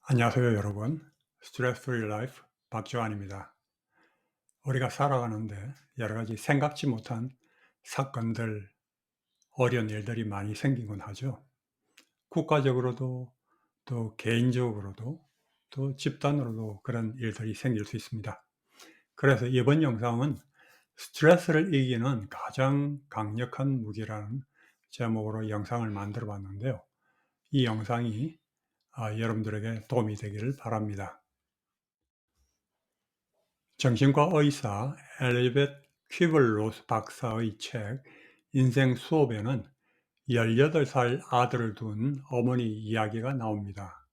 안녕하세요, 여러분. 스트레스 프리 라이프 박주환입니다. 우리가 살아가는데 여러 가지 생각지 못한 사건들, 어려운 일들이 많이 생기곤 하죠. 국가적으로도 또 개인적으로도 또 집단으로도 그런 일들이 생길 수 있습니다. 그래서 이번 영상은 스트레스를 이기는 가장 강력한 무기라는 제목으로 영상을 만들어 봤는데요. 이 영상이 여러분들에게 도움이 되기를 바랍니다. 정신과 의사 엘리베트 퀴블로스 박사의 책 인생 수업에는 18살 아들을 둔 어머니 이야기가 나옵니다.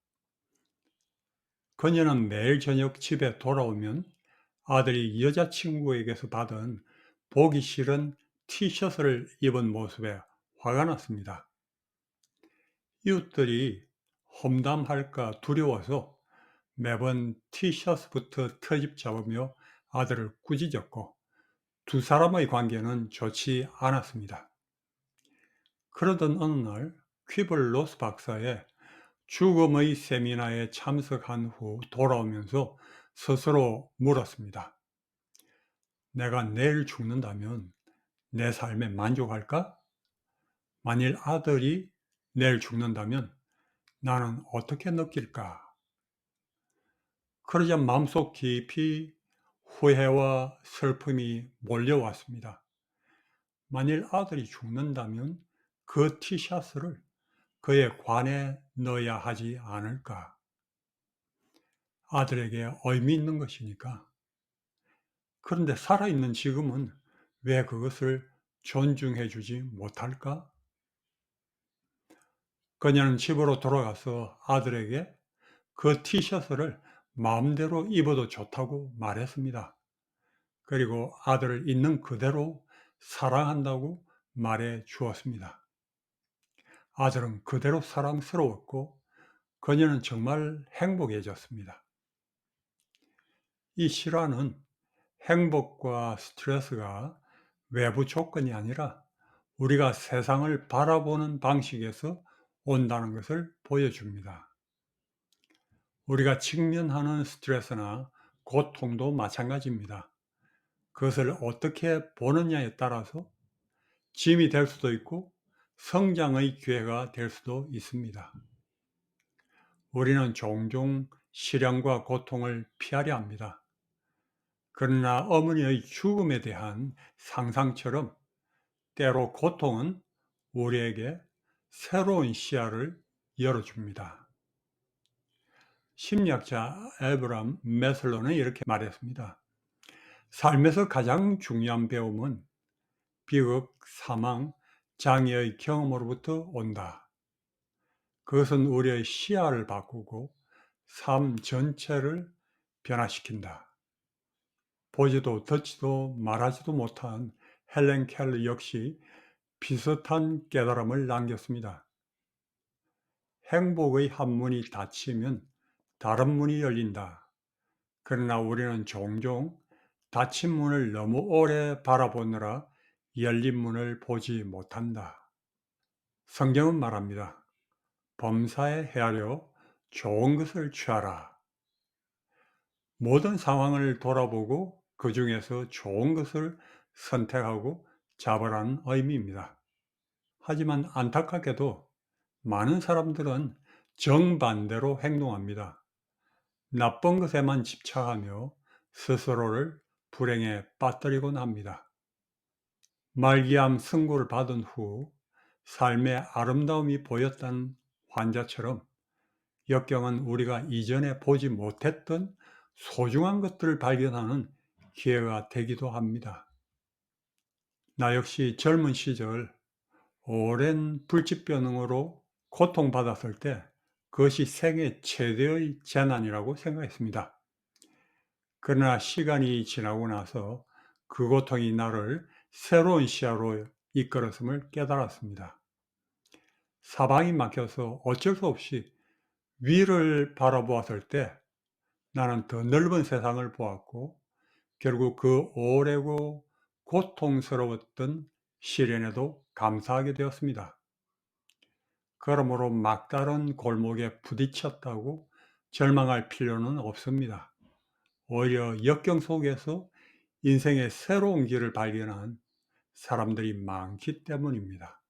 그녀는 매일 저녁 집에 돌아오면 아들이 여자친구에게서 받은 보기 싫은 티셔츠를 입은 모습에 화가 났습니다. 이웃들이 험담할까 두려워서 매번 티셔츠부터 트집 잡으며 아들을 꾸짖었고 두 사람의 관계는 좋지 않았습니다. 그러던 어느 날 퀴블로스 박사의 죽음의 세미나에 참석한 후 돌아오면서 스스로 물었습니다. 내가 내일 죽는다면 내 삶에 만족할까? 만일 아들이 내일 죽는다면 나는 어떻게 느낄까? 그러자 마음속 깊이 후회와 슬픔이 몰려왔습니다. 만일 아들이 죽는다면 그 티셔츠를 그의 관에 넣어야 하지 않을까? 아들에게 의미 있는 것이니까. 그런데 살아있는 지금은 왜 그것을 존중해 주지 못할까? 그녀는 집으로 돌아가서 아들에게 그 티셔츠를 마음대로 입어도 좋다고 말했습니다. 그리고 아들을 있는 그대로 사랑한다고 말해 주었습니다. 아들은 그대로 사랑스러웠고 그녀는 정말 행복해졌습니다. 이 실화는 행복과 스트레스가 외부 조건이 아니라 우리가 세상을 바라보는 방식에서 온다는 것을 보여줍니다. 우리가 직면하는 스트레스나 고통도 마찬가지입니다. 그것을 어떻게 보느냐에 따라서 짐이 될 수도 있고 성장의 기회가 될 수도 있습니다. 우리는 종종 시련과 고통을 피하려 합니다. 그러나 어머니의 죽음에 대한 상상처럼 때로 고통은 우리에게 새로운 시야를 열어줍니다. 심리학자 에브람 메슬로는 이렇게 말했습니다. 삶에서 가장 중요한 배움은 비극, 사망, 장애의 경험으로부터 온다. 그것은 우리의 시야를 바꾸고 삶 전체를 변화시킨다. 보지도 듣지도 말하지도 못한 헬렌 켈러 역시 비슷한 깨달음을 남겼습니다. 행복의 한 문이 닫히면 다른 문이 열린다. 그러나 우리는 종종 닫힌 문을 너무 오래 바라보느라 열린 문을 보지 못한다. 성경은 말합니다. 범사에 헤아려 좋은 것을 취하라. 모든 상황을 돌아보고 그 중에서 좋은 것을 선택하고 잡으라는 의미입니다. 하지만 안타깝게도 많은 사람들은 정반대로 행동합니다. 나쁜 것에만 집착하며 스스로를 불행에 빠뜨리곤 합니다. 말기암 선고를 받은 후 삶의 아름다움이 보였던 환자처럼 역경은 우리가 이전에 보지 못했던 소중한 것들을 발견하는 기회가 되기도 합니다. 나 역시 젊은 시절 오랜 불치병으로 고통받았을 때 그것이 생애 최대의 재난이라고 생각했습니다. 그러나 시간이 지나고 나서 그 고통이 나를 새로운 시야로 이끌었음을 깨달았습니다. 사방이 막혀서 어쩔 수 없이 위를 바라보았을 때 나는 더 넓은 세상을 보았고 결국 그 오래고 고통스러웠던 시련에도 감사하게 되었습니다. 그러므로 막다른 골목에 부딪혔다고 절망할 필요는 없습니다. 오히려 역경 속에서 인생의 새로운 길을 발견한 사람들이 많기 때문입니다.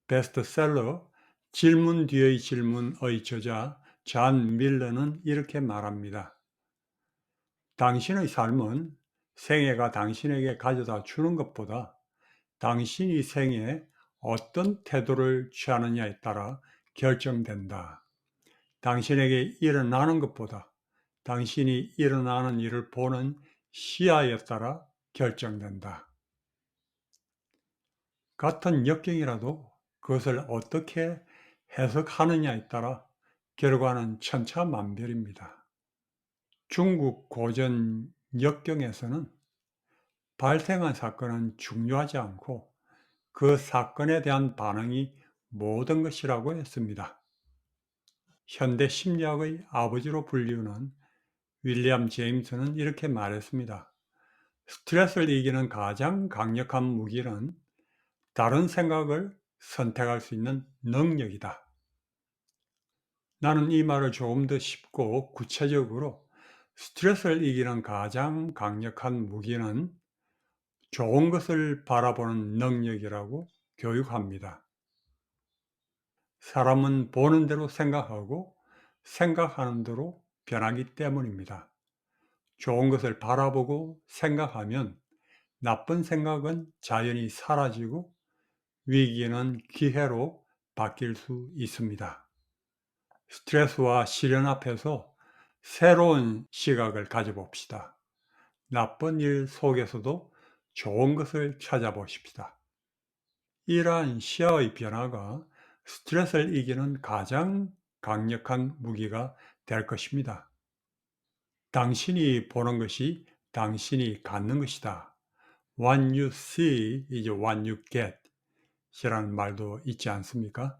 베스트셀러 질문 뒤의 질문의 저자 존 밀러는 이렇게 말합니다. 당신의 삶은 생애가 당신에게 가져다 주는 것보다 당신이 생애에 어떤 태도를 취하느냐에 따라 결정된다. 당신에게 일어나는 것보다 당신이 일어나는 일을 보는 시야에 따라 결정된다. 같은 역경이라도 그것을 어떻게 해석하느냐에 따라 결과는 천차만별입니다. 중국 고전 역경에서는 발생한 사건은 중요하지 않고 그 사건에 대한 반응이 모든 것이라고 했습니다. 현대 심리학의 아버지로 불리우는 윌리엄 제임스는 이렇게 말했습니다. 스트레스를 이기는 가장 강력한 무기는 다른 생각을 선택할 수 있는 능력이다. 나는 이 말을 조금 더 쉽고 구체적으로 스트레스를 이기는 가장 강력한 무기는 좋은 것을 바라보는 능력이라고 교육합니다. 사람은 보는 대로 생각하고 생각하는 대로 변하기 때문입니다. 좋은 것을 바라보고 생각하면 나쁜 생각은 자연히 사라지고 위기는 기회로 바뀔 수 있습니다. 스트레스와 시련 앞에서 새로운 시각을 가져봅시다. 나쁜 일 속에서도 좋은 것을 찾아보십시다. 이러한 시야의 변화가 스트레스를 이기는 가장 강력한 무기가 될 것입니다. 당신이 보는 것이 당신이 갖는 것이다. What you see is what you get 이라는 말도 있지 않습니까?